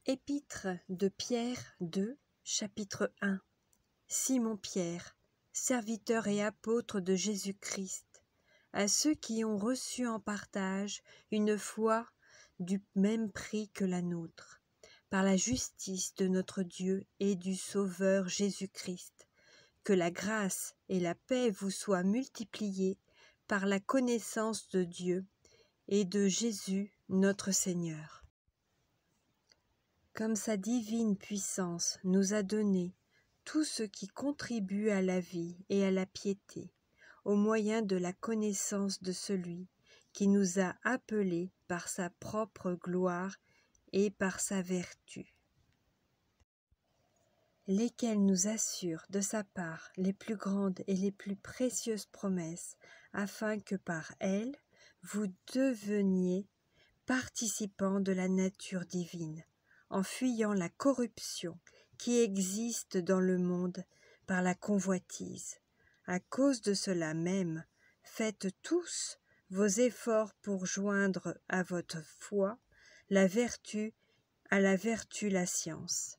Épître de Pierre 2, chapitre 1. Simon Pierre, serviteur et apôtre de Jésus-Christ, à ceux qui ont reçu en partage une foi du même prix que la nôtre, par la justice de notre Dieu et du Sauveur Jésus-Christ, que la grâce et la paix vous soient multipliées par la connaissance de Dieu et de Jésus notre Seigneur. Comme sa divine puissance nous a donné tout ce qui contribue à la vie et à la piété, au moyen de la connaissance de celui qui nous a appelés par sa propre gloire et par sa vertu, lesquels nous assurent de sa part les plus grandes et les plus précieuses promesses, afin que par elles vous deveniez participants de la nature divine, en fuyant la corruption qui existe dans le monde par la convoitise. À cause de cela même, faites tous vos efforts pour joindre à votre foi la vertu, à la vertu la science,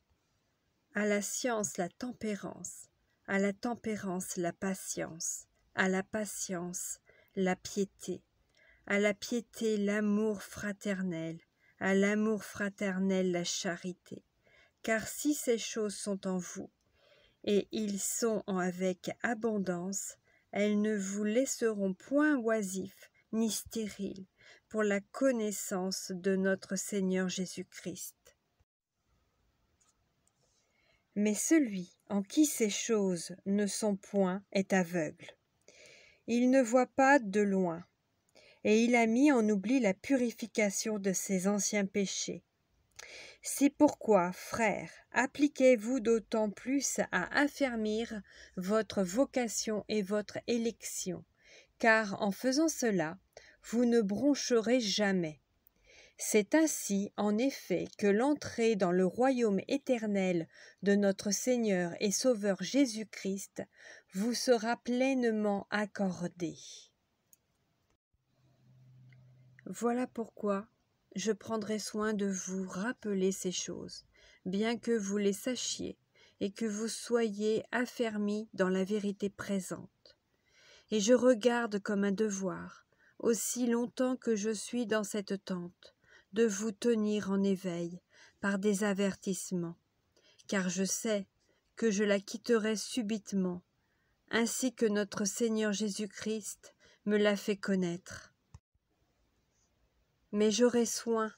à la science la tempérance, à la tempérance la patience, à la patience la piété, à la piété l'amour fraternel, à l'amour fraternel la charité. Car si ces choses sont en vous, et ils sont avec abondance, elles ne vous laisseront point oisifs ni stériles pour la connaissance de notre Seigneur Jésus-Christ. Mais celui en qui ces choses ne sont point est aveugle. Il ne voit pas de loin, et il a mis en oubli la purification de ses anciens péchés. C'est pourquoi, frères, appliquez-vous d'autant plus à affermir votre vocation et votre élection, car en faisant cela, vous ne broncherez jamais. C'est ainsi, en effet, que l'entrée dans le royaume éternel de notre Seigneur et Sauveur Jésus-Christ vous sera pleinement accordée. Voilà pourquoi je prendrai soin de vous rappeler ces choses, bien que vous les sachiez et que vous soyez affermis dans la vérité présente. Et je regarde comme un devoir, aussi longtemps que je suis dans cette tente, de vous tenir en éveil par des avertissements, car je sais que je la quitterai subitement, ainsi que notre Seigneur Jésus-Christ me l'a fait connaître. Mais j'aurai soin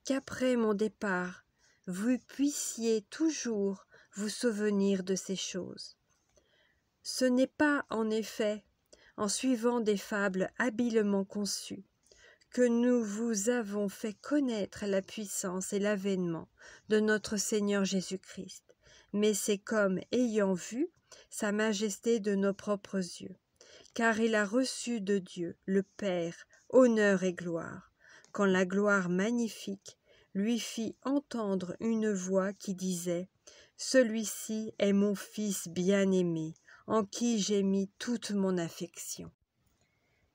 qu'après mon départ, vous puissiez toujours vous souvenir de ces choses. Ce n'est pas, en effet, en suivant des fables habilement conçues, que nous vous avons fait connaître la puissance et l'avènement de notre Seigneur Jésus-Christ, mais c'est comme ayant vu sa majesté de nos propres yeux, car il a reçu de Dieu, le Père, honneur et gloire, quand la gloire magnifique lui fit entendre une voix qui disait « Celui-ci est mon Fils bien-aimé, en qui j'ai mis toute mon affection. »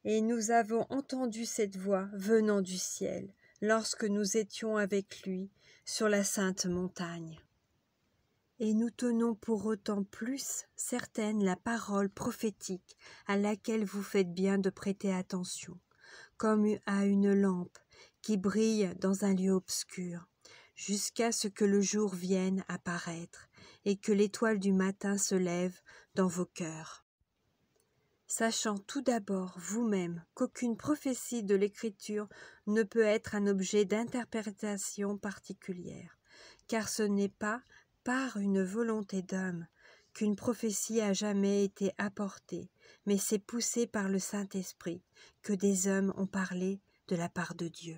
Et nous avons entendu cette voix venant du ciel, lorsque nous étions avec lui sur la sainte montagne. Et nous tenons pour autant plus certaine la parole prophétique à laquelle vous faites bien de prêter attention, comme à une lampe qui brille dans un lieu obscur, jusqu'à ce que le jour vienne apparaître et que l'étoile du matin se lève dans vos cœurs. Sachant tout d'abord vous-même qu'aucune prophétie de l'Écriture ne peut être un objet d'interprétation particulière, car ce n'est pas par une volonté d'homme qu'une prophétie a jamais été apportée, mais c'est poussé par le Saint-Esprit que des hommes ont parlé de la part de Dieu.